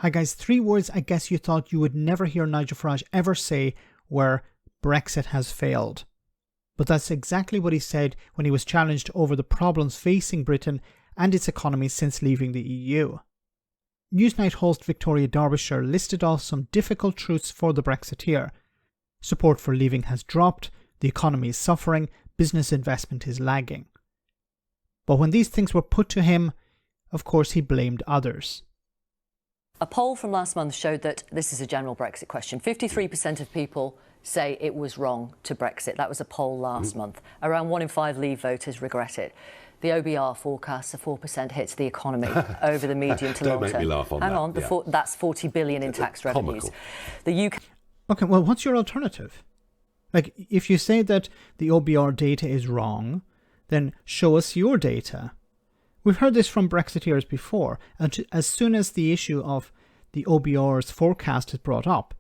Hi guys, 3 words I guess you thought you would never hear Nigel Farage ever say were Brexit has failed. But that's exactly what he said when he was challenged over the problems facing Britain and its economy since leaving the EU. NewsNight host Victoria Derbyshire listed off some difficult truths for the Brexiteer. Support for leaving has dropped, the economy is suffering, business investment is lagging. But when these things were put to him, of course he blamed others. A poll from last month showed that this is a general Brexit question. 53% of people say it was wrong to Brexit. That was a poll last month. Around 1 in 5 Leave voters regret it. The OBR forecasts a 4% hit to the economy over the medium to long term. Don't make me laugh on that. Hang on, that's 40 billion in tax revenues. The UK... Okay, well, what's your alternative? Like, if you say that the OBR data is wrong, then show us your data. We've heard this from Brexiteers before, and as soon as the issue of the OBR's forecast is brought up,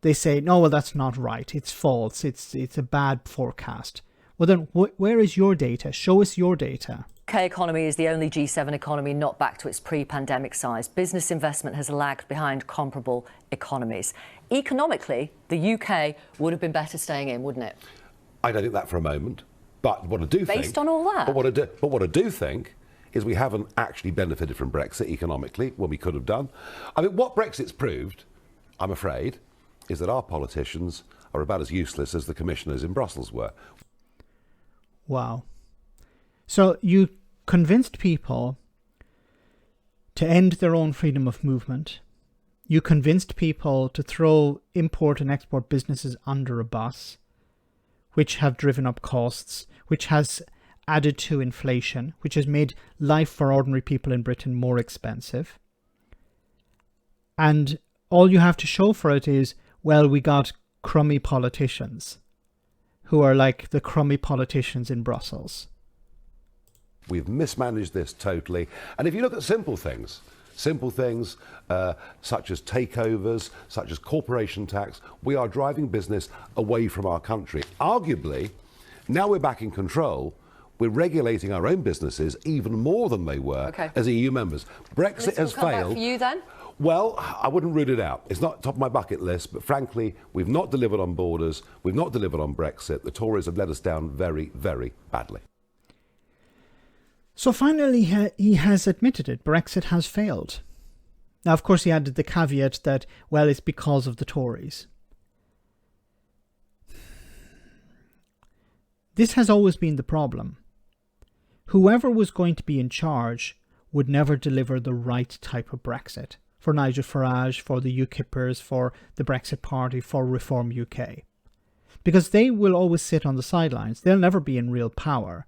they say, no, well, that's not right. It's false. It's a bad forecast. Well, then where is your data? Show us your data. The UK economy is the only G7 economy not back to its pre-pandemic size. Business investment has lagged behind comparable economies. Economically, the UK would have been better staying in, wouldn't it? I don't think that for a moment. But what I do think... Based on all that? But what I do think is we haven't actually benefited from Brexit economically, when we could have done. I mean, what Brexit's proved, I'm afraid, is that our politicians are about as useless as the commissioners in Brussels were. Wow. So you convinced people to end their own freedom of movement. You convinced people to throw import and export businesses under a bus, which have driven up costs, which has added to inflation, which has made life for ordinary people in Britain more expensive. And all you have to show for it is, well, we got crummy politicians who are like the crummy politicians in Brussels. We've mismanaged this totally. And if you look at simple things such as takeovers, such as corporation tax, we are driving business away from our country. Arguably, now we're back in control, we're regulating our own businesses even more than they were as EU members. Brexit has failed. For you then? Well, I wouldn't rule it out. It's not top of my bucket list, but frankly, we've not delivered on borders, we've not delivered on Brexit. The Tories have let us down very, very badly. So finally, he has admitted it. Brexit has failed. Now, of course, he added the caveat that, well, it's because of the Tories. This has always been the problem. Whoever was going to be in charge would never deliver the right type of Brexit. For Nigel Farage, for the UKIPers, for the Brexit Party, for Reform UK. Because they will always sit on the sidelines. They'll never be in real power.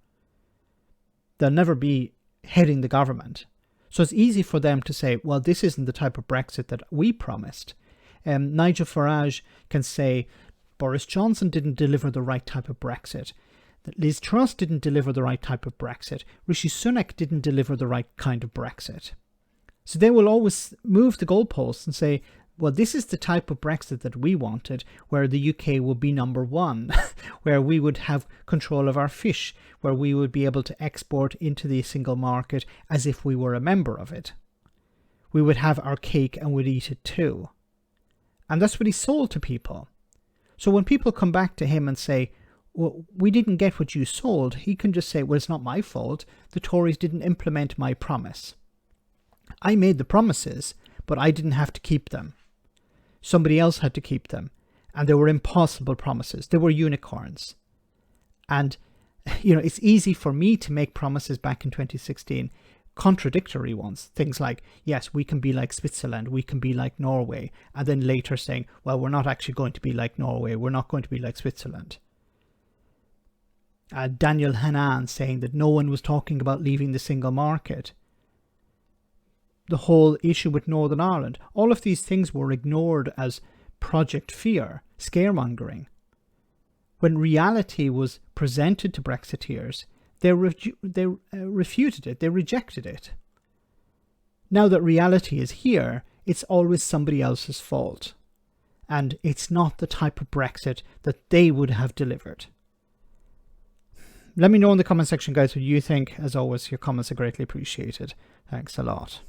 They'll never be heading the government. So it's easy for them to say, well, this isn't the type of Brexit that we promised. Nigel Farage can say, Boris Johnson didn't deliver the right type of Brexit. Liz Truss didn't deliver the right type of Brexit. Rishi Sunak didn't deliver the right kind of Brexit. So they will always move the goalposts and say, well, this is the type of Brexit that we wanted, where the UK will be number one, where we would have control of our fish, where we would be able to export into the single market as if we were a member of it. We would have our cake and would eat it too. And that's what he sold to people. So when people come back to him and say, well, we didn't get what you sold, he can just say, well, it's not my fault. The Tories didn't implement my promise. I made the promises, but I didn't have to keep them. Somebody else had to keep them. And they were impossible promises. They were unicorns. And, you know, it's easy for me to make promises back in 2016, contradictory ones. Things like, yes, we can be like Switzerland, we can be like Norway. And then later saying, well, we're not actually going to be like Norway, we're not going to be like Switzerland. Daniel Hannan saying that no one was talking about leaving the single market. The whole issue with Northern Ireland. All of these things were ignored as Project Fear, scaremongering. When reality was presented to Brexiteers, they refuted it, they rejected it. Now that reality is here, it's always somebody else's fault. And it's not the type of Brexit that they would have delivered. Let me know in the comment section, guys, what you think. As always, your comments are greatly appreciated. Thanks a lot.